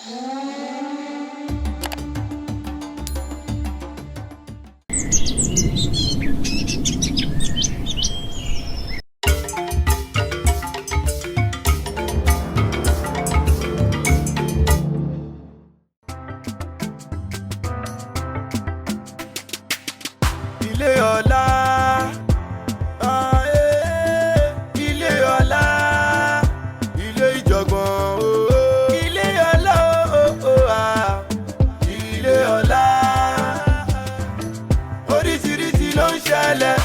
Ile Ola, Ile Ola, Ile Ìjọ̀gbọ̀n, Ile Ola, Ile Ola. Oríṣiríṣi ló ń ṣẹlẹ̀,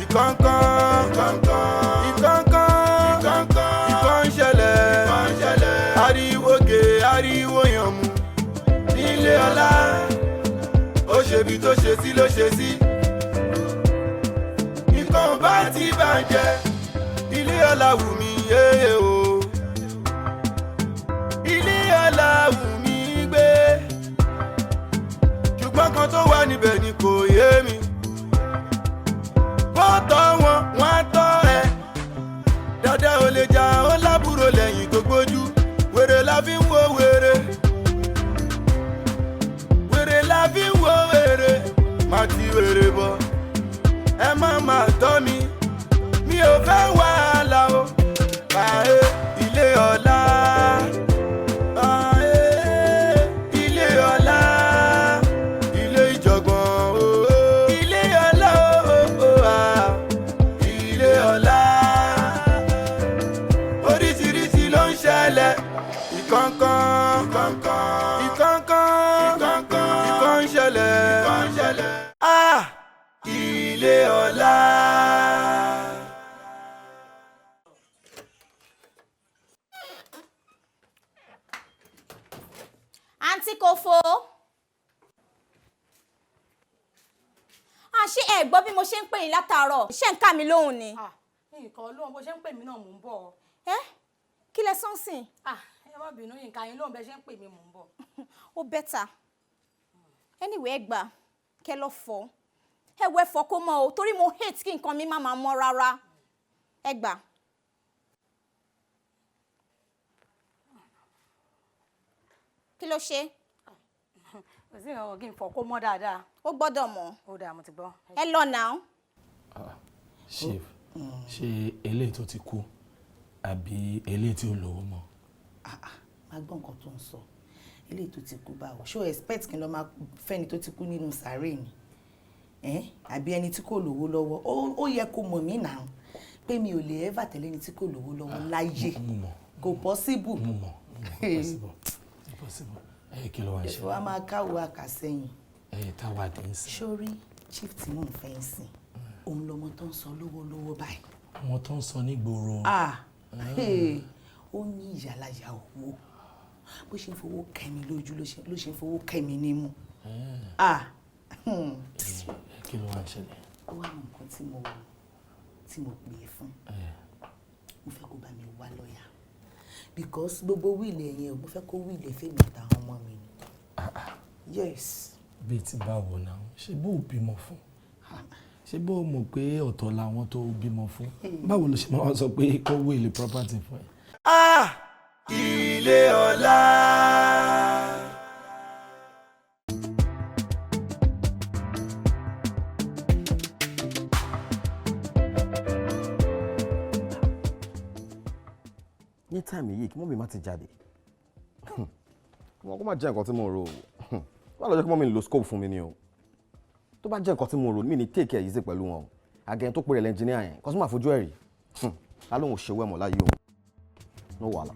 ìkọ̀ọ̀kan, ìkọ̀ọ̀kan ń ṣẹlẹ̀, ariwo gè, ariwo yànmù. Ile Ola, ó ṣe bí tó ṣe sí ló ṣe sí. Nǹkan bá ti bàjẹ́, Ile Ola wù mí yéé o. Ile Ola wù mí gbé. Ṣùgbọ́n kan tó wà níbẹ̀ ni kò yé mi. Bó tọ́ wọn, wọ́n á tọ́ ẹ. Dada ò lè jà, ó lábúrò lẹ́yìn tó gbójú. Wèrè la fi ń wo wèrè. Wèrè la fi ń wo wèrè. Má ti wèrè bọ̀. Ẹ má má tọ́ mi, mi ò fẹ́ wàhálà o. Báyé Ile Ola, Ile Ola, Ile Ìjọ̀gbọ̀n, Ile Ola, Ile Ola. Oríṣiríṣi ló ń ṣẹlẹ̀, ìkọ̀ọ̀kan ń ṣẹlẹ̀. Ile Ola. Àǹtí Kòfó. Ṣé ẹ gbọ́ bí mo ṣe ń pè yín látàárọ̀? Ṣé ń ká mi lóhùn ni? Nǹkan lóhùn bó ṣe ń pè mí náà mò ń bọ̀. Kí lẹ sọ́n sìn? Ẹ má bínú, nǹkan yín lóhùn bẹ ṣe ń pè mí mò ń bọ̀. Ó bẹ́tà. Anyway, ẹ gbà kẹ́ lọ fọ̀. Ẹ wẹ fọ̀ kó mọ́ o, torí mo hate kí nǹkan mi má máa mọ́ rárá. Ẹ gbà. Kí ló ṣe? Kò sí ìrànwọ́ kí n fọ̀ kó mọ́ dáadáa. Ó gbọ́dọ̀ mọ́. Ó dáa, mo ti gbọ́. Ẹ lọ now. Chief, ṣé eléyìí tó ti kú àbí eléyìí tí ó lówó mọ́? Má gbọ́ nǹkan tó ń sọ. Eléyìí tó ti kú báwo? Ṣó expect kí n lọ máa fẹ́ni tó ti kú nínú sàárè ni? Àbí ẹni tí kò lówó lọ́wọ́? Ó yẹ kó mọ̀ mí náà pé mi ò lè ever tẹ̀lé ẹni tí kò lówó lọ́wọ́ láyé. Kò possible. Mo mọ̀, possible. Kí ló wá ń ṣe? Wàá máa káwọ́ àkàsẹ́yìn. Táwa dé ń sìn. Sórí chief tí mò ń fẹ́ ń sìn, òun lọmọ tó ń sọ lówó báyìí. Àwọn tó ń sọ nígboro. Ó ní ìyálàyà owó. Bó ṣe ń fowó kẹ́mi lójú ló ṣe ń fowó kẹ́mi nímú. Kí ló wá ń ṣẹlẹ̀? Ó wá mọ nǹkan tí mo pè é fún. Mo fẹ́ kó bá mi wá lọ́yà. Because gbogbo wíìlì ẹ̀yẹn mo fẹ́ kó wíìlì fèmí àtàwọn ọmọ mi ni. Yes. Bíi ti báwo náà? Ṣé bó o bímọ fún? Ṣé bó o mọ̀ pé ọ̀tọ̀ làwọn tó bímọ fún? Báwo ló ṣe máa sọ pé kó wíìlì property fún ẹ? Ile Ola. Ní táìmì yìí kí mọ́mí má ti jáde. Wọ́n kó má jẹ́ nǹkan tí mo rò. Wọ́n lọ jẹ́ kí mọ́mí lo scope fún mi ni o. Tó bá jẹ́ nǹkan tí mo rò mí ní take care easy pẹ̀lú wọn. Agẹ̀yìn tó pèrè lẹ́ńjìníà yẹn kọ́ sí máa fojú ẹ̀rí. Lálóhùn ṣèwọ́ ẹ̀mọ́ láyé o. No wàhálà.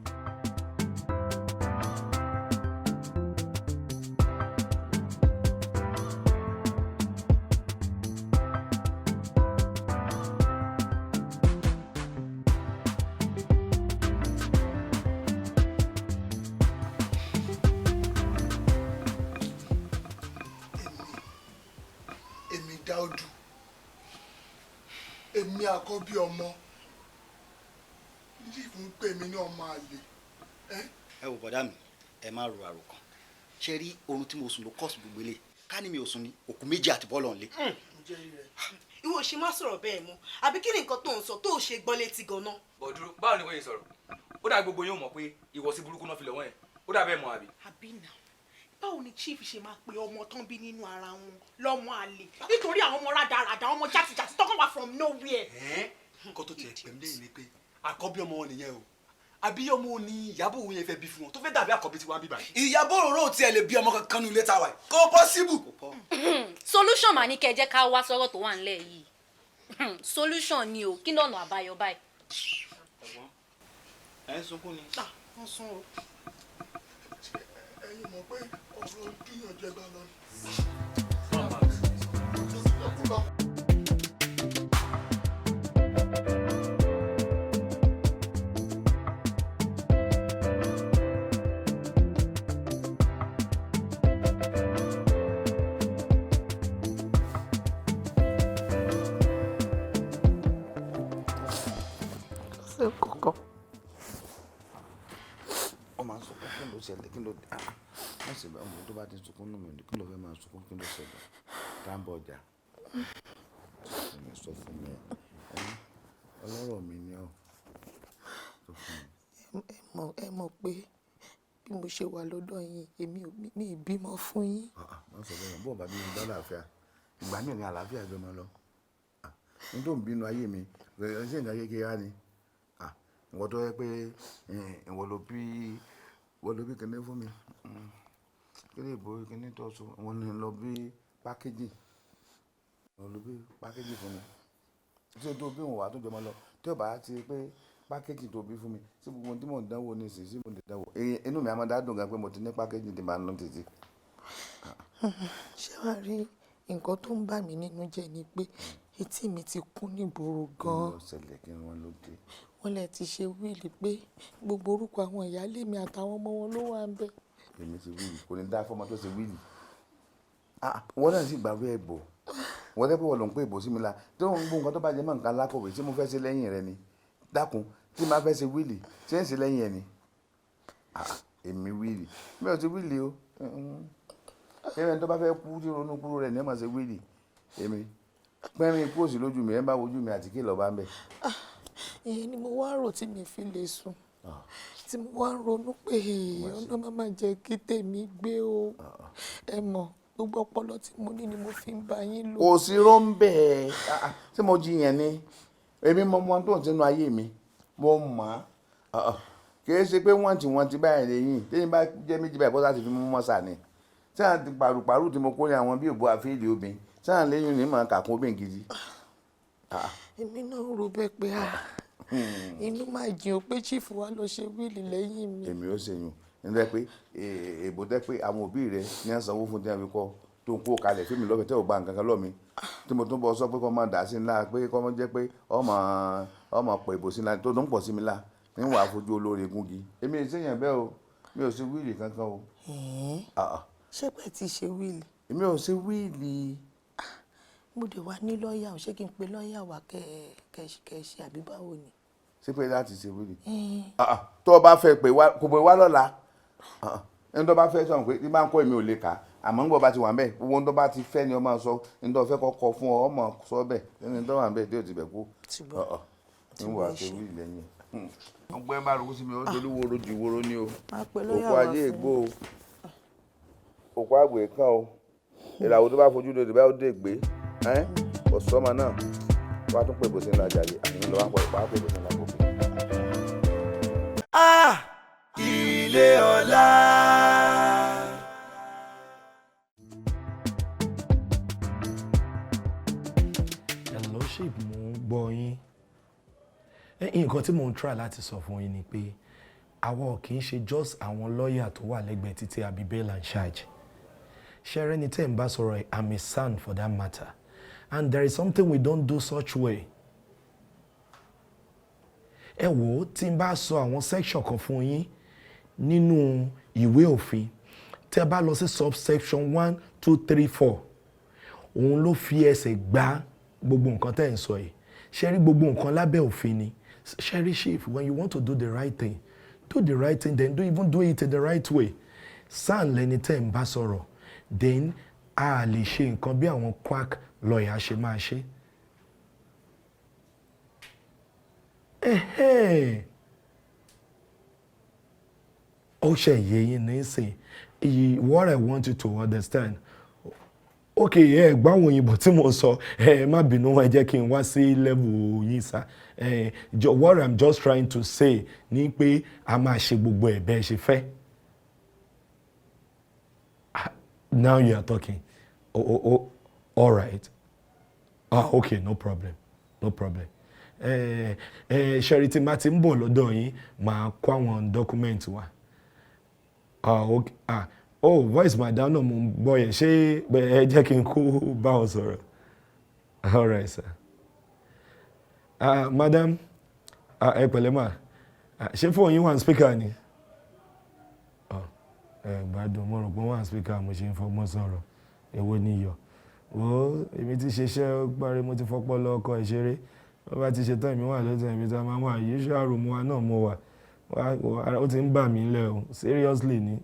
Dáúdù, èmi àkọ́bí ọmọ yìí fún pé mi ní ọmọ àlè. Ẹ wò bọ̀dá mi, ẹ má ro àròkàn. Ṣé rí oorun tí mo sùn ló kọ́ọ̀sì gbogbo ilé? Ká ní mi ò sùn ní òkú méjì àti bọ́ọ̀lù ọ̀nlé. Ìwọ ṣe má sọ̀rọ̀ bẹ́ẹ̀ mọ́, àbí kí ni nǹkan tó ń sọ tó ṣe gbọ́ létí gan-an? Bọ̀dúró, báwo ni wọ́n yẹn sọ̀rọ̀? Ó dà gbogbo yóò mọ̀ pé ìwọ̀sí burúkú náà fi lọ́wọ́ yẹn. ó dàbẹ́ mọ́ àbí. àbí náà báwo ni chief ṣe máa pe ọmọ tán bí nínú ara wọn lọ́mọ àlè nítorí àwọn ọmọ rádaràdà ọmọ játijàti tọ́kàn wá from nowhere. nǹkan tó tiẹ̀ pẹ̀lú lẹ́yìn ni pé àkọ́bí ọmọ wọn nìyẹn o àbí ọmọ òní ìyàbọ̀ òun yẹn fẹ́ bí fún wọn tó fẹ́ dàbí àkọ́bí tí wọ́n bí báyìí. ìyàbọ̀ òróró tiẹ̀ lè bí ọmọ kankan nù létà wa kò possible. solution mà ní kẹ́ jẹ́ ká wá sọ̀rọ̀ tó wà nílẹ̀ yìí solution ni o kí lọ́nà àbáyọ báyìí. ẹ̀gbọ́n ẹ̀ ń sunkún ni. wọ́n sún o. ẹ̀yin mọ̀ pé ọ̀rọ̀ dúyànjẹ bá lọ. kọ̀kọ̀. ó máa ń sọkún kí ló ṣẹlẹ̀ kí ló wọ́n sì bá ọmọ tó bá ti sunkún nù mí kí ló fẹ́ máa sunkún kí ló ṣẹlẹ̀ táǹbọ̀ ọjà sọ fún mi ọlọ́rọ̀ mi ni ọ́ sọ fún mi. ẹ mọ̀ pé bí mo ṣe wà lọ́dọ̀ yín èmi ò ní ìbímọ fún yín. wọ́n sọ bẹ́ẹ̀ bọ́ọ̀ bá bí mi bá láàfíà ìgbà míì ní àlàáfíà gbé máa lọ n tó ń bínú ayé mi ṣé nǹkan kékeré á ni ìwọ tó yẹ pé ìwọ ló bí kíní fún mi kíní ìbò kíní tó so wọn ni lọ bí pákéjì wọn ló bí pákéjì fún mi tí o tó bí wọn wà tó jọmọ lọ tí o bá ti pé pákéjì tó bí fún mi sí gbogbo tí mò ń dánwò ní ìsìn sí mò ń dánwò inú mi á máa dádùn gan pé mo ti ní pákéjì tí màá lọ títí. ṣé wàá rí nǹkan tó ń bà mí nínú jẹ́ ni pé etí mi ti kún nígboro gan-an. wọ́n lè ti ṣe wíìlì pé gbogbo orúkọ àwọn ìyáálé mi àtàwọn ọmọ wọn ló wà ń bẹ̀. èmi ti wíìlì kò ní dá fọmọ tó ṣe wíìlì wọ́n náà sì gbàgbé ẹ̀bọ̀ wọ́n tẹ́ pé wọ́n ló ń pè bò sí mi la tó ń gbó nǹkan tó bá jẹ́ mọ́ nǹkan lákọ̀wé tí mo fẹ́ ṣe lẹ́yìn rẹ ni dákun tí máa fẹ́ ṣe wíìlì ṣé ń ṣe lẹ́yìn ẹ ni èmi wíìlì mi ò ti wíìlì o ẹ̀rẹ́ tó bá fẹ́ kú tí ronú kúrò rẹ̀ ní ẹ̀ máa ṣe wíìlì èmi pẹ́rín ikú òsì lójú mi ẹ̀ bá wojú mi àti kí lọ́ọ́ bá ń bẹ̀. ìyẹn ni mo wá rò tí mi fi lè sùn tí mo wá ronú pé ọ̀nà máa jẹ́ kí tèmi gbé o ẹ mọ̀ gbogbo ọpọlọ tí mo ní ni mo fi ń bá yín lò. kò sí rọ́ńbẹ́ tí mo jiyàn ni èmi mọ ọmọ tó ń tinú ayé mi mo mọ̀ ọ́ kì í ṣe pé wọ́n ti báyìí lẹ́yìn téyìn bá jẹ́ méjì báyìí bọ́sà ti fi mú mọ́sà ni tí àwọn ti pàrùpàrù tí mo kó ní àwọn bí òbó àfẹ́lẹ́ obìnrin tí àwọn lẹ́yìn ní màá kàkún obìnrin gidi. èmi náà rò bẹ́ẹ̀ pé inú máa jìn ó pé chief wa lọ ṣe wíìlì lẹ́yìn mi. èmi ò ṣèyún nígbà pé èbò tẹ́ pé àwọn òbí rẹ ní à ń sanwó fún tí wọ́n fi kọ́ tó ń kó kalẹ̀ fún mi lọ́fẹ̀ẹ́ tẹ́ ò gba nǹkan kan lọ́ mi tí mo tún bọ́ sọ pé kọ́ máa dà sí ńlá pé kọ́ máa jẹ́ pé ọmọ pọ̀ ìbò sí ńlá tó ń pọ̀ sí mi lá ní wàá fojú olóore gúngi èmi ò ṣèyàn bẹ́ẹ̀ o mi ò ṣe wíìlì kankan o. ṣé pé ti ṣe wíìlì. èmi ò ṣe wíìlì. mo dé wá ní lọ́ọ̀yà ò ṣé kí n pe lọ́ọ̀yà wá kẹ́ àbí báwo ni. ṣé pé láti ṣe wíìlì. tó o bá fẹ́ kò pé wá lọ́la ẹni tó bá fẹ́ sọ̀rọ̀ pé tí bá ń kọ́ èmi ò lè kà á àmọ́ nígbà bá ti wà ń bẹ̀ gbogbo ohun tó bá ti fẹ́ ni ọ máa sọ ní tó fẹ́ kọ́kọ́ fún ọ ọmọ sọ bẹ̀ ẹni tó wà ń bẹ̀ tí ò ti bẹ̀ kú níwà ṣe wíìlì lẹ́yìn. ọgbẹ́ bá rogún sí mi ó dolú woro ju woro ni o òkú ajé ègbó o òkú àgbè kan o ìràwọ̀ tó bá fojú lóde bá ó dé gbé ọ̀sọ́mọ náà wàá tún pè bó sí ńlá jàre àyìn lọ́wọ́ pọ̀ ìpàá pè bó sí ńlá gbòkè. Ile Ola. Hello sheep, mo ń gbọ́ yín. Nǹkan tí mo ń try láti sọ fún yín ni pé àwa kì í ṣe just àwọn lọ́ọ̀yà tó wà lẹ́gbẹ̀ẹ́ títí àbí bail and charge. Ṣẹ́rẹ́ ni tẹ́ ń bá sọ̀rọ̀ I'm a son for that matter. And there is something we don't do such way. Ẹ wò ó tí n bá sọ àwọn section kan fún yín nínú ìwé òfin tẹ́ bá lọ sí subsection 1, 2, 3, 4 òun ló fi ẹsẹ̀ gbá gbogbo nǹkan tẹ́ ń sọ yìí ṣẹ́rí gbogbo nǹkan lábẹ́ òfin ni ṣẹ́rí chief when you want to do the right thing then even do it in the right way sàn lẹni tẹ́ ń bá sọ̀rọ̀ then a lè ṣe nǹkan bí àwọn quack lawyer ṣe máa ṣe. ó ṣe yé yín nísìn what I want you to understand okay gbọ́ àwọn òyìnbó tí mo sọ má bínú ẹ jẹ́ kí n wá sí level yín sá what I'm just trying to say ni pé a máa ṣe gbogbo ẹ̀ bẹ́ẹ̀ ṣe fẹ́. Now you are talking. All right. Okay, no problem. No problem. Charity máa ti ń bọ̀ lọ́dọ̀ yín, máa kó àwọn document wa. Okay. Voice madam náà mo ń gbọ́ yẹn. Ṣé ẹ jẹ́ kí n kó bá wọn sọ̀rọ̀? All right, sir. Madam, ẹ pẹ̀lẹ́ mà. Ṣé fóònù yín wà ní speaker ni? Gbádùn mo rò pé wọ́n speaker mo ṣe ń fọgbọ́n sọ̀rọ̀ èwo ni iyọ̀ wo èmi ti ṣiṣẹ́ parí mo ti fọ́pọ́ lọ́kọ̀ ìṣeré wọ́n bá ti ṣetán èmi wà lọ́tọ̀ èmi tá a máa wà yìí ṣàrò mu wa náà mo wà ó ti ń bà mí lẹ̀ o seriously ni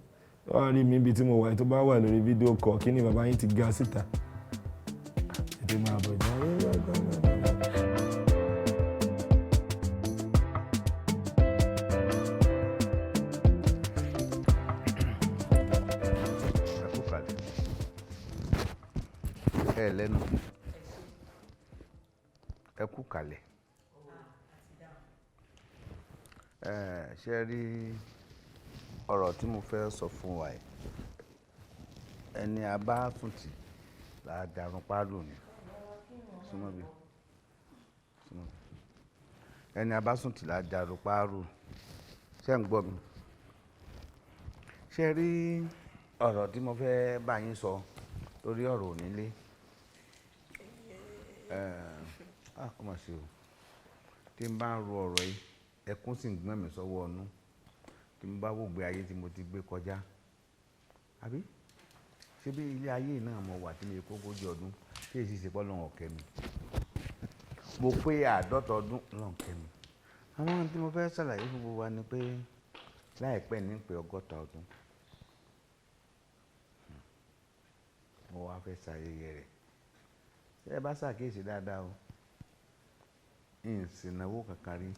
wọ́n á rí mi ibi tí mo wà tó bá wà lórí fídíò kọ̀ kí ni bàbá yín ti ga síta ètò máa bọ̀ jẹ́ lẹ́nu ẹ kú kalẹ̀ ṣe rí ọ̀rọ̀ tí mo fẹ́ sọ fún wa yìí ẹni abásùntì la darun pálù ni súnmọ́ bí ẹni abásùntì la darun pálù ṣé ń gbọ́ mi ṣe rí ọ̀rọ̀ tí mo fẹ́ bá yín sọ lórí ọ̀rọ̀ onílé kó má ṣe o tí n bá ń ro ọ̀rọ̀ yìí ẹkún sì ń gbọ́n mi sọ́wọ́ ọnú tí n bá wògbé ayé tí mo ti gbé kọjá àbí ṣé bí ilé ayé náà mo wà tí mi kó 40 ọdún tí èsì ṣe pọ́ lọ́wọ́ ọ̀kẹ́ mi mo pé 50 ọdún lọ́wọ́ ọ̀kẹ́ mi àwọn tí mo fẹ́ ṣàlàyé fún gbogbo wa ni pé láìpẹ́ ní pé 60 ọdún mo wá fẹ́ ṣayẹyẹ rẹ̀ ṣé ẹ bá ṣàkíyèsí dáadáa o ìsìnáwó kankan rí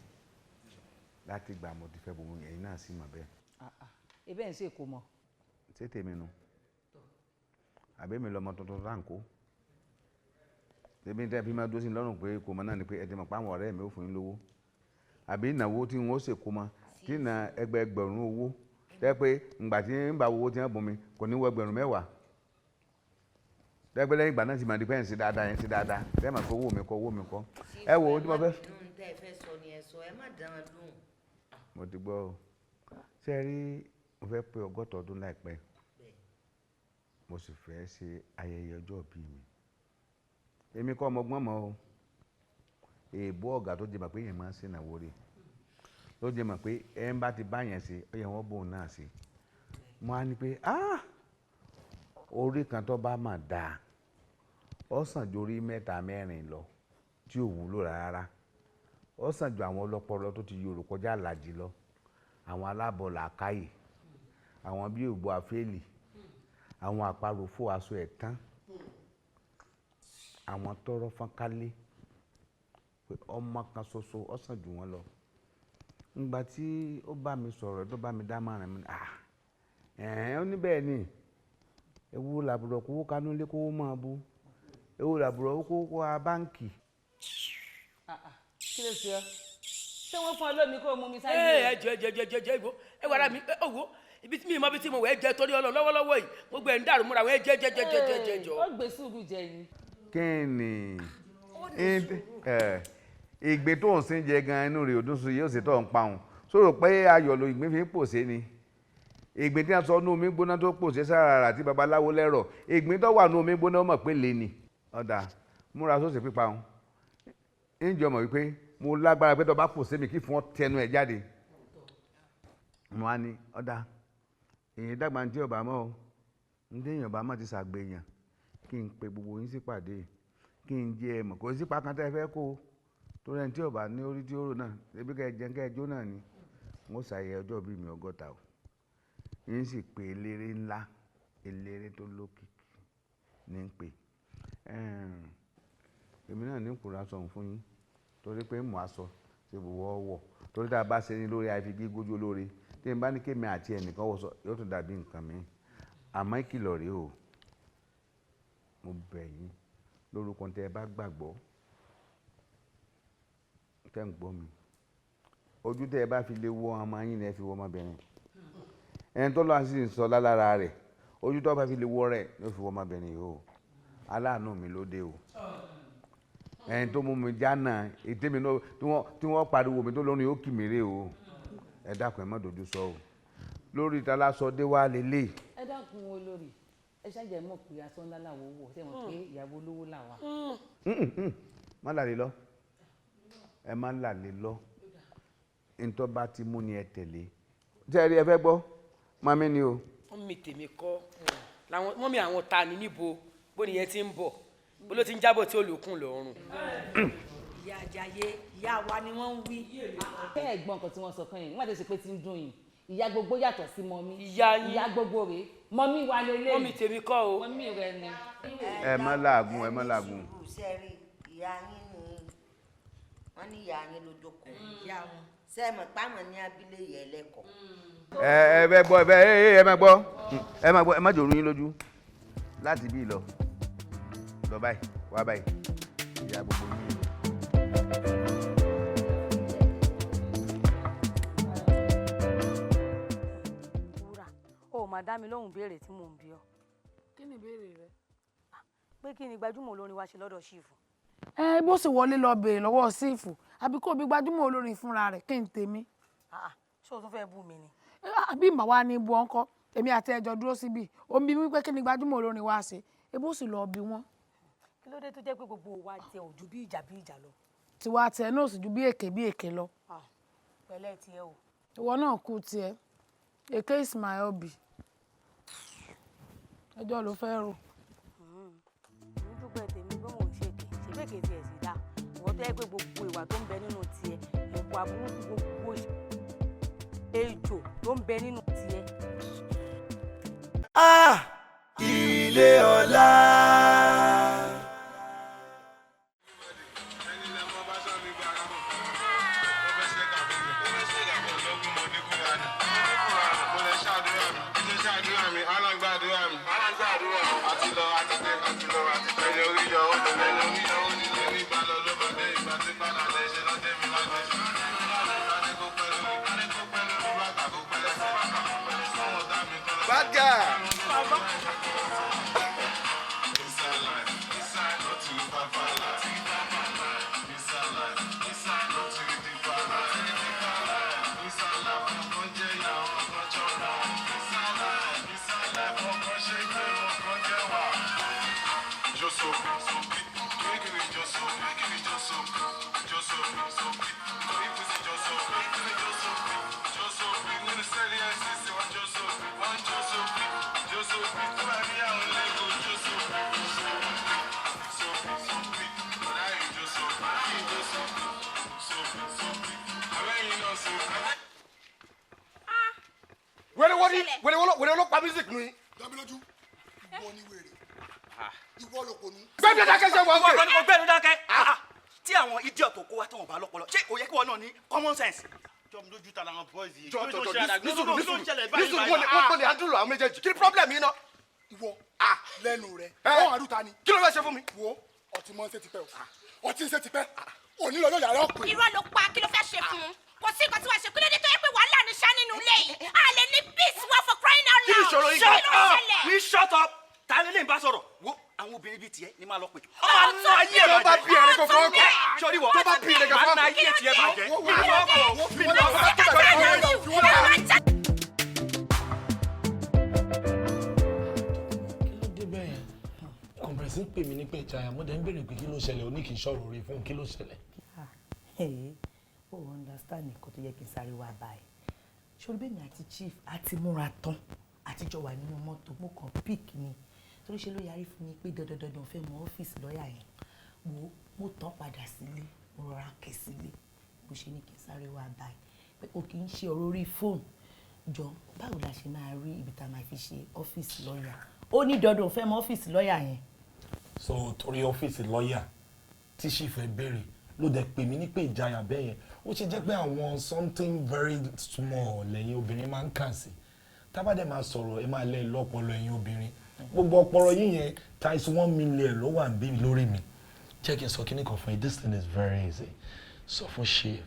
láti gbà mo ti fẹ́ gbogbo ẹ̀yin náà sì mọ̀ bẹ́ẹ̀. ebe ń ṣe kò mọ̀. ṣé tèmi nu àbí mi lọmọ tuntun ránkó tèmi tẹ́ fi máa dúró sí lọ́rùn pé kò mọ náà ni pé ẹ ti mọ̀ pé àwọn ọ̀rẹ́ mi ò fún yín lówó àbí ìnáwó tí wọ́n ṣe kó mọ tí ìnà ẹgbẹ̀rún owó tẹ́ pé ǹgbà tí ń bá owó tí wọ́n bùn mi kò ní wọ ẹgbẹ̀rún 10 dẹ́gbẹ́ lẹ́yìn ìgbà náà ti máa di pẹ́yìn sí dáadáa yẹn sí dáadáa bẹ́ẹ̀ máa kó owó mi kọ́ ẹ wo ojú mo fẹ́. ẹ fẹ́ sọ ni ẹ sọ ẹ má dán an lóhùn. mo ti gbọ́ o ṣe rí mo fẹ́ pé 60 ọdún láìpẹ́ mo sì fẹ́ ṣe ayẹyẹ ọjọ́ ìbí mi èmi kọ́ ọmọ gbọ́n mọ́ o èèbó ọ̀gá tó jẹ́ mọ̀ pé yẹn máa ń ṣe ìnáwó rẹ̀ tó jẹ́ mọ̀ pé ẹ ń bá ti bá yẹn ṣe ó yẹ wọ́n bóun náà ṣe mo á ní pé orí kan tó bá mà dáa ó sàn ju orí 3 4 lọ tí ò wúlò rárá ó sàn ju àwọn ọlọ́pọlọ tó ti yòrò kọjá àlàjì lọ àwọn alábọ̀ làákàyè àwọn bí ògbó àfẹ́lì àwọn àparò fò aṣọ ẹ̀tàn àwọn tọrọ fọ́nkálé pé ọmọ kan ṣoṣo ó sàn jù wọ́n lọ ńgbà tí ó bá mi sọ̀rọ̀ tó bá mi dá márùn mi ó ní bẹ́ẹ̀ ni ewu làbúrò kówó kanú lé kówó máa bú ewu làbúrò kówó wá báǹkì. kí ló ṣe ọ ṣé wọn fún ọ lómi kó o mú mi sáyé. ẹ jẹ ìwọ ẹ wàrà mi owó ibi tí mi mọ bí tí mo wẹ jẹ torí ọlọ lọ́wọ́lọ́wọ́ yìí gbogbo ẹ ń dàrú múra wọn ẹ jẹ jọ. ó gbé sùúrù jẹ yìí. kí ni ìgbé tó ń sin jẹ gan inú rẹ̀ òdùn sùn yóò sì tọ̀ ń pa òun sọ̀rọ̀ pé ayọ̀ ló ìgbín fi ń pòṣé ni ìgbín tí a sọ ní omi gbóná tó pòṣé sára rà tí babaláwo lẹ́rọ̀ ìgbín tó wà ní omi gbóná mọ̀ pé lè ní ọ̀dà múra sóṣè pípa òun ìjọ mọ̀ wípé mo lágbára pé tó bá pòṣé mi kí fún ọ tẹnu ẹ̀ jáde mo wá ní ọ̀dà èyí dàgbà ní tí ọba mọ́ ọ ní tí èèyàn ọba mọ́ ti ṣàgbéyàn kí n pe gbogbo yín sípàdé kí n jẹ ẹ mọ̀ kò sí pàkan tẹ́ fẹ́ kó tó rẹ̀ ní tí ọba ní orí tí ó rò náà ebi kẹ́ ẹ jẹun kẹ́ ẹ jó náà ni n ó ṣàyẹ ọjọ́ bíi mi 60 o yín sì pé eléré ńlá eléré tó lókìkí ní ń pè èmi náà ní kura sọ̀hún fún yín torí pé mò ń aṣọ tí gbogbo ọwọ́ torí tá a bá ṣe ní lórí àìfi gígójú olóore tí n bá ní kémi àti ẹnìkan wọ̀ sọ yóò tún dàbí nǹkan mi àmọ́ ìkìlọ̀ rèé o mo bẹ̀ yín lórúkọ tẹ́ ẹ bá gbàgbọ́ tẹ́ ń gbọ́ mi ojú tẹ́ ẹ bá fi lè wo ọmọ yín ni ẹ fi wo ọmọbìnrin ẹni tó lọ́wọ́ sí ń sọ lálára rẹ̀ ojú tó bá fi lè wo rẹ̀ ló fi wo ọmọbìnrin yìí o aláàánú mi ló dé o ẹni tó mú mi jánà ètè mi náà tí wọ́n pariwo mi tó lórí ó kì mí rè o ẹ dákun ẹ má dojú sọ o lórí ìtàlá sọ dé wá lélẹ̀. ẹ dákun olórí ẹ ṣàjẹ́ mọ̀ pé aṣọ ńlá làwọ̀ wọ̀ ṣé wọn pé ìyàwó olówó làwà. má làlè lọ ẹ má làlè lọ ntọ́ bá ti mú ni ẹ tẹ̀lé jẹ́rìí ẹ fẹ́ gbọ́ mami ni o. wọ́n mi tèmi kọ́ wọ́n mi àwọn ta ni níbo bó ni yẹn ti ń bọ̀ bó ló ti ń jábọ̀ tí ó lòkùn lọ́rùn. ìyá àjàyè ìyá wa ni wọ́n ń wí. kẹ́ ẹ̀ gbọ́n nǹkan tí wọ́n sọ kan yìí nígbà tó ṣe pé ti ń dùn yìí ìyá gbogbo yàtọ̀ sí mọ́mí ìyá gbogbo rèé mọ́mí wa lélẹ̀. wọ́n mi tèmi kọ́ o. mọ́mí rẹ ni. ẹ má làágùn ẹ má làágùn. sẹ́rí ìyá yín ni wọ́n ní ìyá yín ló jókòó ìyá wọn sẹ́ẹ̀mọ̀ pámọ̀ ní abílẹ̀ yẹn lẹ́kọ̀ọ́. ẹ bẹ gbọ́ ẹ má gbọ́ ẹ má jòrò yín lójú láti bí lọ báyìí wá báyìí ìyá gbogbo yín. wúrà o máa dá mi lóhùn béèrè tí mò ń bi ọ́. kí ni ìbéèrè rẹ. pé kí ni gbajúmọ̀ olórin wa ṣe lọ́dọ̀ ṣífù. bó sì wọlé lọ béèrè lọ́wọ́ sífù àbí kò bí gbajúmọ̀ olórin fúnra rẹ̀ kí n tèmi. ṣé o tún fẹ́ bú mi ni. bí màá wá ní ibú ọkọ èmi àti ẹjọ dúró síbi ó ń bi mí pé kí ni gbajúmọ̀ olórin wa ṣe ebó sì lọ bí wọn. kí ló dé tó jẹ́ pé gbogbo wa tẹ ò ju bí ìjà lọ. tiwa tẹ náà sì ju bí èké lọ. pẹ̀lẹ́ tiẹ̀ o. ìwọ náà kú tiẹ̀ èké is my hobby ẹjọ́ ló fẹ́ rò. mo dúpẹ́ tèmi pé mò ń ṣèké ṣèbéèké tiẹ̀ sì dá ìwọ tó yẹ pé gbogbo ìwà tó ń bẹ nínú tiẹ̀ ìwà burúkú gbogbo ejò tó ń bẹ nínú tiẹ̀. Ile Ola. Bad guy. wèrè ló pa music nu yín. dábìlójú ìwọ ni wèrè ìwọ ló ponú. gbẹ́bí dákẹ́ ṣe wọ́n gbé. gbẹ́bí dákẹ́ tí àwọn idiot tó kó wa tó wọn bá lọ́pọlọ ṣé kò yẹ kí wọn náà ní common sense. jọ mi lójú ta làwọn boys yìí. jọ nísùrù wọ́n lè handle àwọn méjèèjì kí ni problem yìí náà. ìwọ lẹ́nu rẹ ọ̀hún àdúta ni. kí ló fẹ́ ṣe fún mi. wo ọtí mọ́ ń ṣe tipẹ́ o ọtí ń ṣe tipẹ́ òní lọ yóò yàrá ọ̀pẹ. irọ́ ló pa kí ló fẹ́ ṣe fún un kò sí nǹkan tí wàá ṣe kí ló dé tó yẹ pé wàhálà ní sá nínú ilé yìí a lè ní peace wá for crying out loud. kí ni ìṣòro yìí kí ló ṣẹlẹ̀. we shut up ta ni lè bá sọ̀rọ̀ wo àwọn obìnrin bíi tiẹ̀ ni máa lọ pè. ọ̀tún ayé tó bá bí ẹni kò fọwọ́ kọ sọ́rí wọ tó bá bí ẹni kò fọwọ́ kọ. máa ayé tiẹ̀ bàjẹ́. kọ̀m̀pẹ̀sì pè mí ní pé ìjayà mo dẹ̀ ń béèrè pé kí ló ṣẹlẹ̀ ó ní kí n sọ̀rọ̀ orí fún kí ló ṣẹlẹ̀. ó understand nǹkan tó yẹ kí n sáré wá báyìí ṣòro bẹ́ẹ̀ mi àti chief àti múra tán àtijọ́ wà nínú mọ́tò mo kàn pick ni torí ṣe ló yarí fún mi pé dandandandan fẹ́ mọ ọ́fíìsì lọ́ọ̀yà yẹn mo tán padà sílé mo rọra kẹ̀ sílé bó ṣe ní kí n sáré wá báyìí pé o kì í ṣe ọ̀rọ̀ orí fóònù jọ báwo la ṣe máa rí ibi tá a máa fi ṣe ọ́fíìsì lọ́ọ̀yà ó ní dandan fẹ́ mọ ọ́fíìsì lọ́ọ̀yà yẹn. so torí ọ́fíìsì lọ́ọ̀yà tí chief ẹ béèrè ló dẹ̀ pè mí ní pé ìjayà bẹ́ẹ̀ yẹn ó ṣe jẹ́ pé àwọn something very small lẹ́yìn obìnrin máa ń kàn sí tábàdẹ̀ máa sọ̀rọ̀ ẹ máa lẹ́ lọ́pọlọ ẹ̀yin obìnrin gbogbo ọpọlọ yín yẹn times 1 million ló wà ń bí lórí mi jẹ́ kí n sọ kíní kan fún yín this thing is very easy sọ fún chief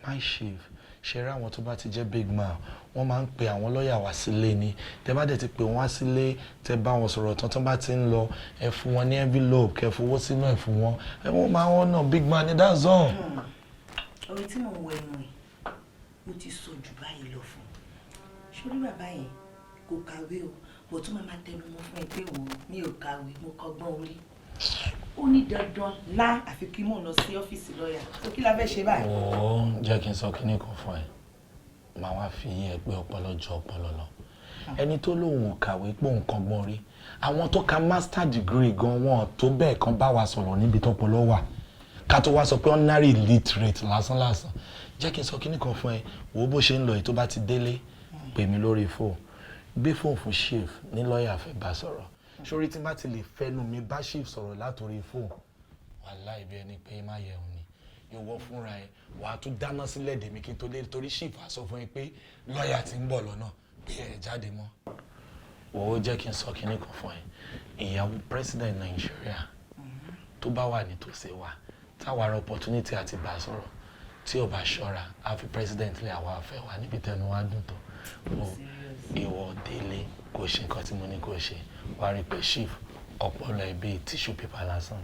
my chief ṣe rí àwọn tó bá ti jẹ́ big man wọ́n máa ń pe àwọn lọ́ọ̀yà wá sílé ni tẹ́ bá dẹ̀ ti pè wọ́n wá sílé tẹ́ bá wọn sọ̀rọ̀ tán tó bá ti ń lọ ẹ fún wọn ní envelope kẹ́ fowó sínú ẹ̀ fún wọn ẹ wọ́n máa wọ́n náà big man ni that's all. ọ̀rẹ́ tí mò ń wọ ẹnu ẹ̀ mo ti sọ jù báyìí lọ fún un ṣórí bàbá yẹn kò kàwé o bó tún máa tẹnu mọ́ fún ẹ pé òun mi ò kàwé mo kọ́gbọ́n orí ó ní dandan lá àfi kí mò ń lọ sí ọ́fíìsì lọ́ọ̀yà tó kí la fẹ́ ṣe báyìí. ó jẹ́ kí n sọ kíní kan fún ẹ màá wá fi yé ẹ pé ọpọlọ jọ ọpọlọ lọ ẹni tó lóun ò kàwé pé òun kọ́gbọ́n rí àwọn tó ka master degree gan wọn tó bẹ́ẹ̀ kan bá wa sọ̀rọ̀ níbi tọ́pọlọ wà ká tó wá sọ pé ordinary illiterate lásánlásán jẹ́ kí n sọ kíní kan fún ẹ wo bó ṣe ń lọ yìí tó bá ti délé pè mí lórí fóònù gbé fóònù fún chief ní lọ́ọ̀yà fẹ́ bá sọ̀rọ̀ sórí tí bá ti lè fẹ́nu mi bá chief sọ̀rọ̀ látòrí fóònù wàláhì bí ẹni pé má yẹ òun ni ìwọ fúnra ẹ wà á tún dáná sílẹ̀ dèmi kí n tó lé torí chief á sọ fún yín pé lọ́ọ̀yà ti ń bọ̀ lọ́nà pé ẹ jáde mọ́ ó jẹ́ kí n sọ kíní kan fún ẹ ìyàwó president Nàìjíríà tó bá wà nítòsí wa táwa ra opportunity àti bá sọ̀rọ̀ tí ò bá ṣọ́ra á fi president lé àwa afẹ́ wa níbi tẹnu wa dùn tó ìwọ délé kò ṣe nǹkan tí mo ní kò ṣe wá rí pé chief ọpọlọ ẹ bíi tissue paper lásán.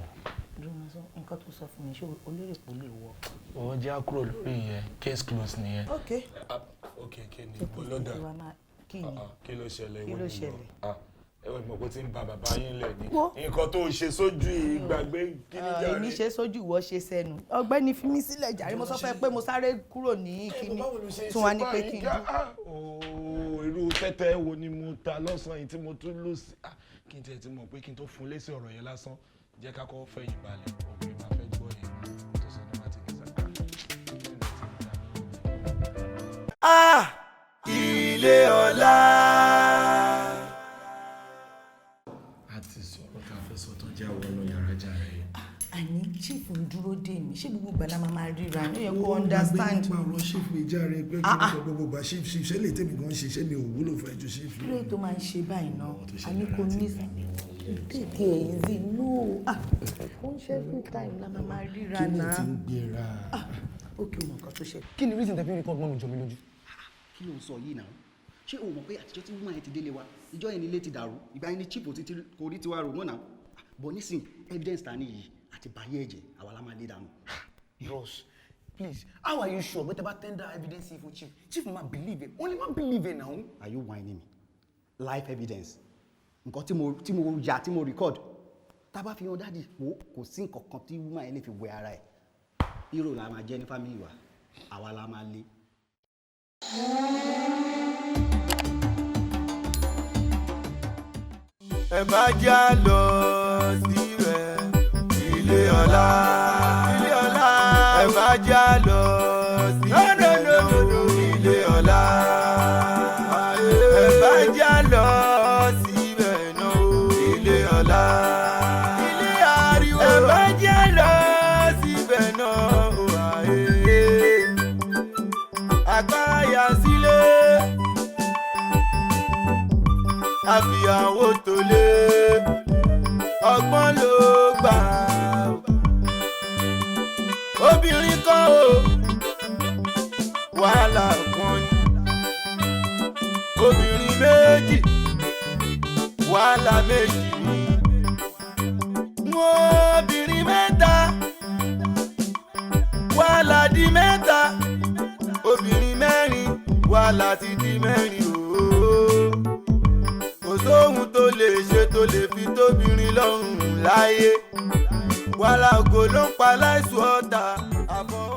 nǹkan tó sọ fún mi ṣé olórí kò lè wọ. ó jẹ́ àkúrò lórí yẹn case close nìyẹn. ok kí ni bọ́lọ́dà kí ló ṣẹlẹ̀ ẹ wọ́n mọ̀ pé tí ń ba bàbá yín lẹ̀ ní nǹkan tó ṣe sójú ìgbàgbé kí ni jàre. èmi ṣe sójú ìwọ ṣe sẹ́nu ọ̀gbẹ́ni fi mí sílẹ̀ jàre mo sọ fẹ́ pé mo sáré kúrò ní kíní tún wá ní pé kí n dùn. irú tẹ́tẹ́ wo ni mo ta lọ́sàn-án yìí tí mo tún lò sí kí n tiẹ̀ ti mọ̀ pé kí n tó fún lésì ọ̀rọ̀ yẹn lásán jẹ́ ká kọ́ fẹ̀yìn balẹ̀ obìnrin máa fẹ́ gbọ́ yẹn tó sọ ní láti gbèsè Ile Ola. àti sọ̀rọ̀ tá a fẹ́ sọ tán jẹ́ àwọn ọlọ́yàrá jàre. àní chief ń dúró dè mí ṣé gbogbo ìgbà la máa ríra ní ó yẹ kó understand. nípa ọ̀rọ̀ chief mi járe pé kí n sọ gbogbo ìgbà chief ṣé lè tèmi gan ṣe ṣé mi ò wúlò fẹ́ ju chief. kí ló tó máa ń ṣe báyìí náà a ní kò ní tètè easy no ó ń ṣe every time la máa ríra náà. kí ni ti ń gbéra. ó kí o mọ nǹkan tó ṣe. kí ni reason tẹ́fí nǹkan gbọ́n mi jọ mi lójú. kí ló ń sọ yìí náà ṣé o mọ̀ pé àtijọ́ tí woman yẹn ti délé wa ìjọ yẹn nílé ti dàrú ìgbà yẹn ni chip kò rí tiwa rò mọ́ náà bọ̀ nísìn evidence ta níyì àti báyé ẹ̀jẹ̀ àwa la máa lé dànù. Bros, please, how are you sure bẹ́tẹ̀ bá tender evidence for chief ma believe it only ma believe it now. Are you whining me? Live evidence nǹkan tí mo yà tí mo record tá a bá fi hàn dáàdì wo kò sí nǹkan kan tí woman yẹn lè fi wẹ ara ẹ̀ hero la máa jẹ́ ní family wa àwa la máa lé. ẹ má já lọ síbẹ̀ Ile Ola ẹ má já lọ síbẹ̀ Ile Ola ẹ má já lọ síbẹ̀ náà Ile Ola ilé ariwo ẹ má já lọ síbẹ̀ náà àgbáyà sílé àfìyàwó tó lé ọgbọ́n ló gbà obìnrin kan o wàhálà kan ni obìnrin méjì wàhálà méjì ni obìnrin mẹ́ta wàhálà di mẹ́ta obìnrin mẹ́rin wàhálà ti di mẹ́rin ooo kò sóhun tó lè ṣe tó lè fi tóbìnrin lọ́rùn láyé wàhálà ògo ló ń pa láìsùn ọ̀tá àbọ̀.